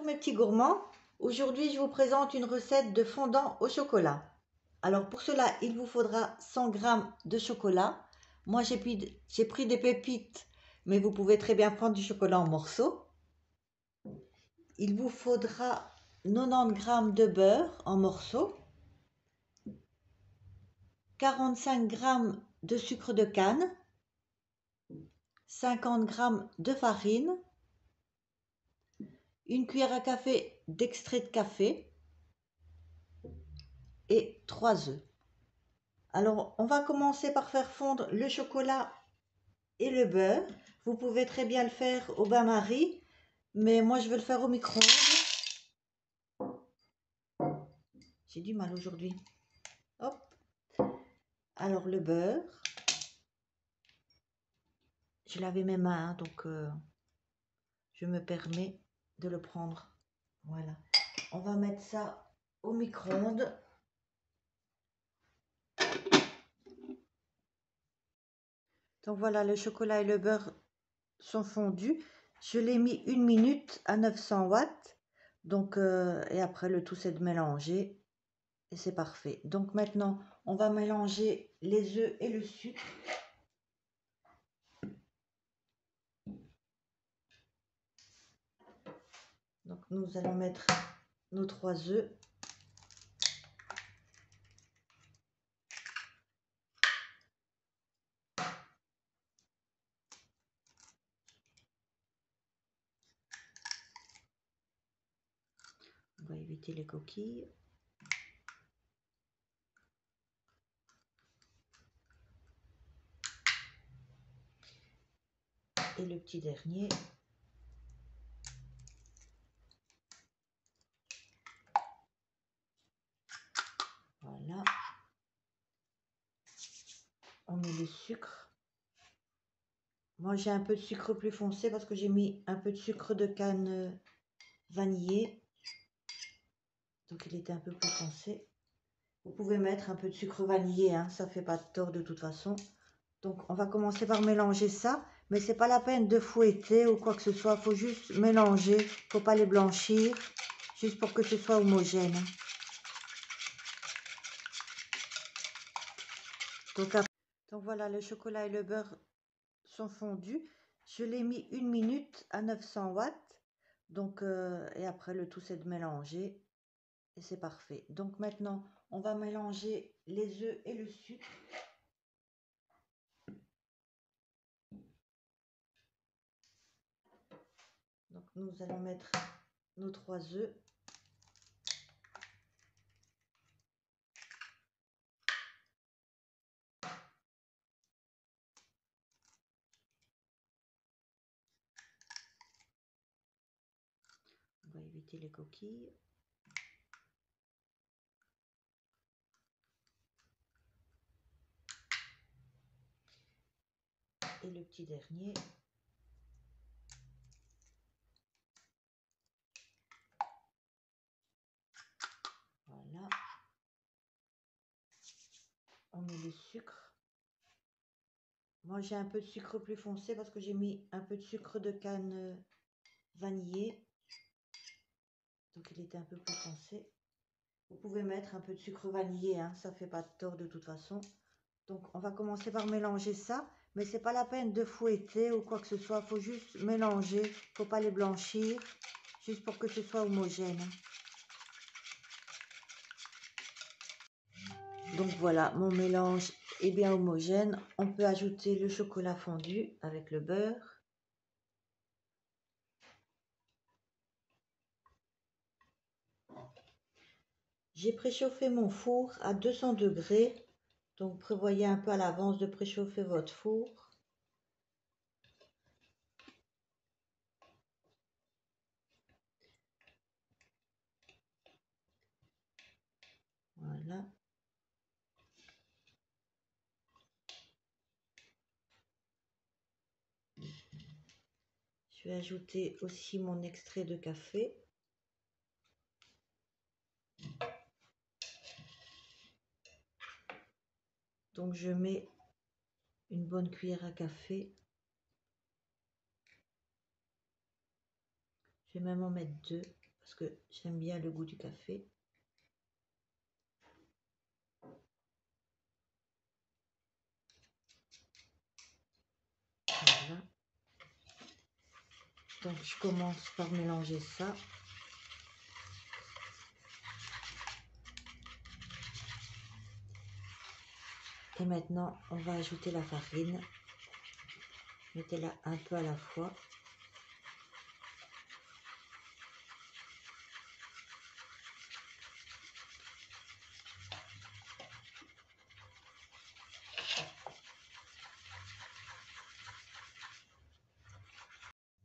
Bonjour mes petits gourmands, aujourd'hui je vous présente une recette de fondant au chocolat. Alors pour cela il vous faudra 100 g de chocolat. Moi j'ai pris des pépites, mais vous pouvez très bien prendre du chocolat en morceaux. Il vous faudra 90 g de beurre en morceaux, 45 g de sucre de canne, 50 g de farine, une cuillère à café d'extrait de café et 3 œufs. Alors, on va commencer par faire fondre le chocolat et le beurre. Vous pouvez très bien le faire au bain-marie, mais moi je vais le faire au micro-ondes. J'ai du mal aujourd'hui. Hop. Alors, le beurre. Je lavais mes mains, hein, donc je me permets de le prendre. Voilà. On va mettre ça au micro-ondes. Donc voilà, le chocolat et le beurre sont fondus. Je l'ai mis 1 minute à 900 watts. Donc, et après, le tout, c'est de mélanger. Et c'est parfait. Donc maintenant, on va mélanger les œufs et le sucre. Donc nous allons mettre nos 3 œufs. On va éviter les coquilles. Et le petit dernier. Voilà. On met le sucre. Moi j'ai un peu de sucre plus foncé parce que j'ai mis un peu de sucre de canne vanillé. Donc il était un peu plus foncé. Vous pouvez mettre un peu de sucre vanillé, hein, ça fait pas de tort de toute façon. Donc on va commencer par mélanger ça, mais c'est pas la peine de fouetter ou quoi que ce soit, faut juste mélanger, faut pas les blanchir, juste pour que ce soit homogène. Donc voilà, le chocolat et le beurre sont fondus. Je l'ai mis 1 minute à 900 watts. Donc et après le tout c'est de mélanger et c'est parfait. Donc maintenant on va mélanger les œufs et le sucre. Donc nous allons mettre nos 3 œufs. On va éviter les coquilles. Et le petit dernier. Voilà. On met le sucre. Moi j'ai un peu de sucre plus foncé parce que j'ai mis un peu de sucre de canne vanillé. Donc il était un peu plus foncé. Vous pouvez mettre un peu de sucre vanillé, hein, ça fait pas de tort de toute façon. Donc on va commencer par mélanger ça, mais c'est pas la peine de fouetter ou quoi que ce soit, faut juste mélanger, faut pas les blanchir, juste pour que ce soit homogène. Donc voilà, mon mélange est bien homogène. On peut ajouter le chocolat fondu avec le beurre. J'ai préchauffé mon four à 200 degrés, donc prévoyez un peu à l'avance de préchauffer votre four. Voilà. Je vais ajouter aussi mon extrait de café. Donc je mets une bonne cuillère à café. Je vais même en mettre 2 parce que j'aime bien le goût du café. Voilà. Donc je commence par mélanger ça. Et maintenant, on va ajouter la farine. Mettez-la un peu à la fois.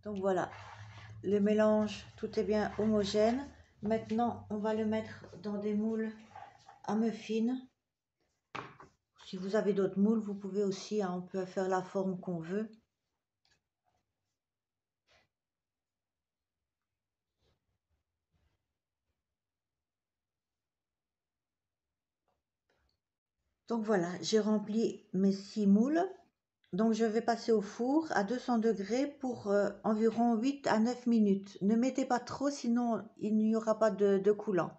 Donc voilà, le mélange, tout est bien homogène. Maintenant, on va le mettre dans des moules à muffins. Si vous avez d'autres moules, vous pouvez aussi, hein, on peut faire la forme qu'on veut. Donc voilà, j'ai rempli mes 6 moules. Donc je vais passer au four à 200 degrés pour environ 8 à 9 minutes. Ne mettez pas trop, sinon il n'y aura pas de coulant.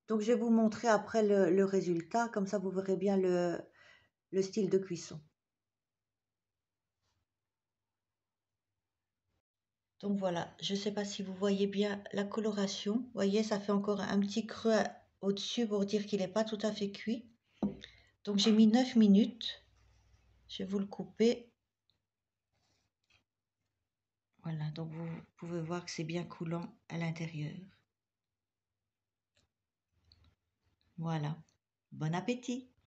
Donc je vais vous montrer après le résultat, comme ça vous verrez bien le style de cuisson. Donc voilà, je ne sais pas si vous voyez bien la coloration. Vous voyez, ça fait encore un petit creux au-dessus pour dire qu'il n'est pas tout à fait cuit. Donc j'ai mis 9 minutes. Je vais vous le couper. Voilà, donc vous pouvez voir que c'est bien coulant à l'intérieur. Voilà, bon appétit!